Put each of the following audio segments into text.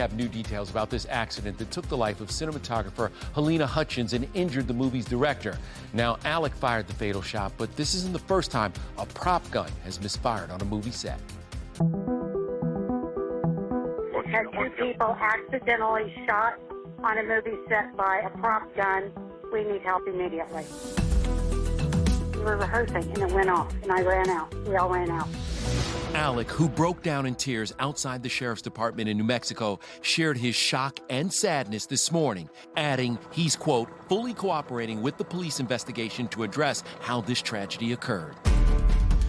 have new details about this accident that took the life of cinematographer Halyna Hutchins and injured the movie's director. Now, Alec fired the fatal shot, but this isn't the first time a prop gun has misfired on a movie set. Had two people accidentally shot on a movie set by a prop gun. We need help immediately. We were rehearsing and it went off and I ran out. We all ran out. Alec, who broke down in tears outside the sheriff's department in New Mexico, shared his shock and sadness this morning, adding he's, quote, fully cooperating with the police investigation to address how this tragedy occurred.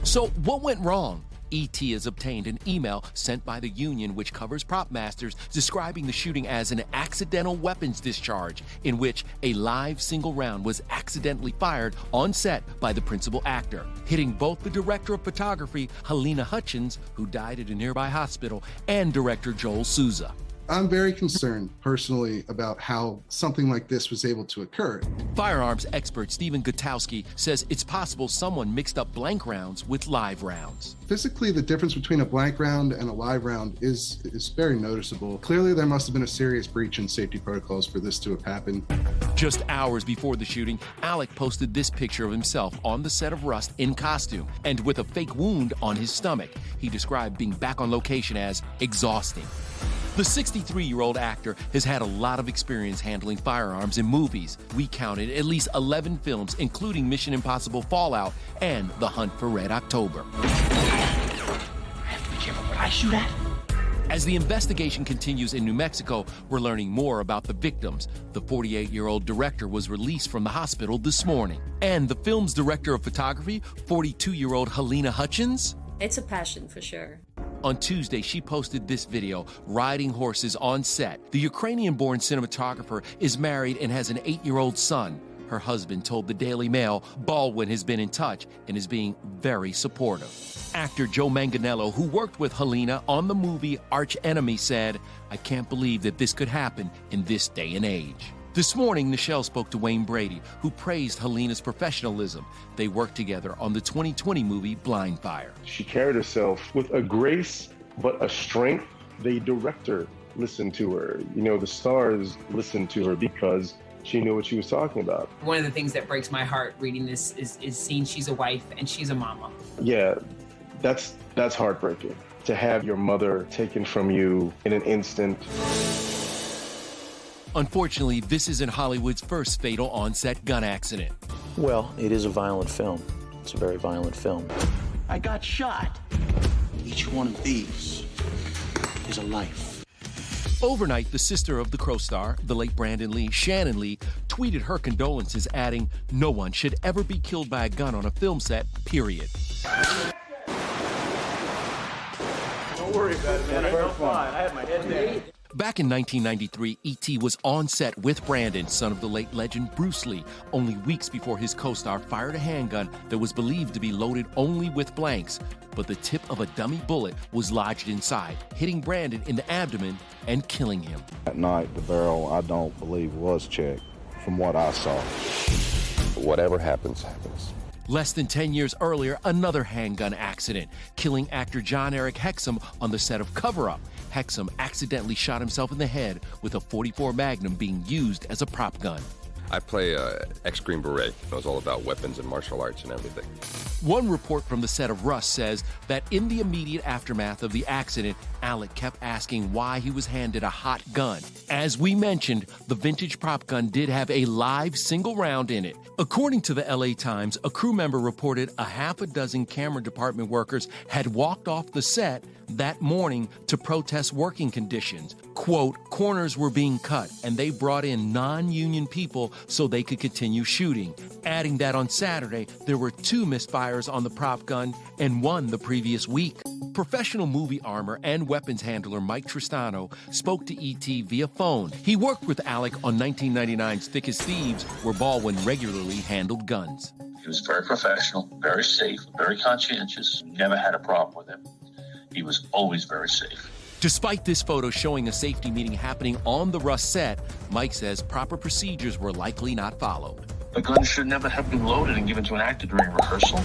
So what went wrong? ET has obtained an email sent by the union which covers prop masters describing the shooting as an accidental weapons discharge in which a live single round was accidentally fired on set by the principal actor, hitting both the director of photography, Halyna Hutchins, who died at a nearby hospital, and director Joel Souza. I'm very concerned personally about how something like this was able to occur. Firearms expert Stephen Gutowski says it's possible someone mixed up blank rounds with live rounds. Physically, the difference between a blank round and a live round is very noticeable. Clearly, there must have been a serious breach in safety protocols for this to have happened. Just hours before the shooting, Alec posted this picture of himself on the set of Rust in costume and with a fake wound on his stomach. He described being back on location as exhausting. The 63-year-old actor has had a lot of experience handling firearms in movies. We counted at least 11 films, including Mission Impossible Fallout and The Hunt for Red October. I have to be careful what I shoot at. As the investigation continues in New Mexico, we're learning more about the victims. The 48-year-old director was released from the hospital this morning. And the film's director of photography, 42-year-old Halyna Hutchins? It's a passion for sure. On Tuesday, she posted this video, riding horses on set. The Ukrainian-born cinematographer is married and has an 8-year-old son. Her husband told the Daily Mail Baldwin has been in touch and is being very supportive. Actor Joe Manganiello, who worked with Halyna on the movie Arch Enemy, said, "I can't believe that this could happen in this day and age." This morning, Nichelle spoke to Wayne Brady, who praised Halyna's professionalism. They worked together on the 2020 movie Blind Fire. She carried herself with a grace, but a strength. The director listened to her. You know, the stars listened to her because she knew what she was talking about. One of the things that breaks my heart reading this is seeing she's a wife and she's a mama. Yeah, that's heartbreaking. To have your mother taken from you in an instant. Unfortunately, this isn't Hollywood's first fatal on-set gun accident. Well, it is a violent film. It's a very violent film. I got shot. Each one of these is a life. Overnight, the sister of the Crow star, the late Brandon Lee, Shannon Lee, tweeted her condolences, adding, "No one should ever be killed by a gun on a film set, period." Don't worry about it, man. I felt fine. I had my head down. Back in 1993, E.T. was on set with Brandon, son of the late legend Bruce Lee, only weeks before his co-star fired a handgun that was believed to be loaded only with blanks. But the tip of a dummy bullet was lodged inside, hitting Brandon in the abdomen and killing him. That night, the barrel, I don't believe, was checked, from what I saw. Whatever happens, happens. Less than 10 years earlier, another handgun accident, killing actor John Eric Hexum on the set of Cover Up. Hexum accidentally shot himself in the head with a .44 Magnum being used as a prop gun. I play ex-Green Beret. It was all about weapons and martial arts and everything. One report from the set of Rust says that in the immediate aftermath of the accident, Alec kept asking why he was handed a hot gun. As we mentioned, the vintage prop gun did have a live single round in it. According to the LA Times, a crew member reported a half a dozen camera department workers had walked off the set that morning to protest working conditions. Quote, corners were being cut and they brought in non-union people so they could continue shooting. Adding that on Saturday, there were 2 misfires on the prop gun and 1 the previous week. Professional movie armor and weapons handler Mike Tristano spoke to E.T. via phone. He worked with Alec on 1999's Thick as Thieves, where Baldwin regularly handled guns. He was very professional, very safe, very conscientious. Never had a problem with him. He was always very safe. Despite this photo showing a safety meeting happening on the Rust set, Mike says proper procedures were likely not followed. The gun should never have been loaded and given to an actor during rehearsal.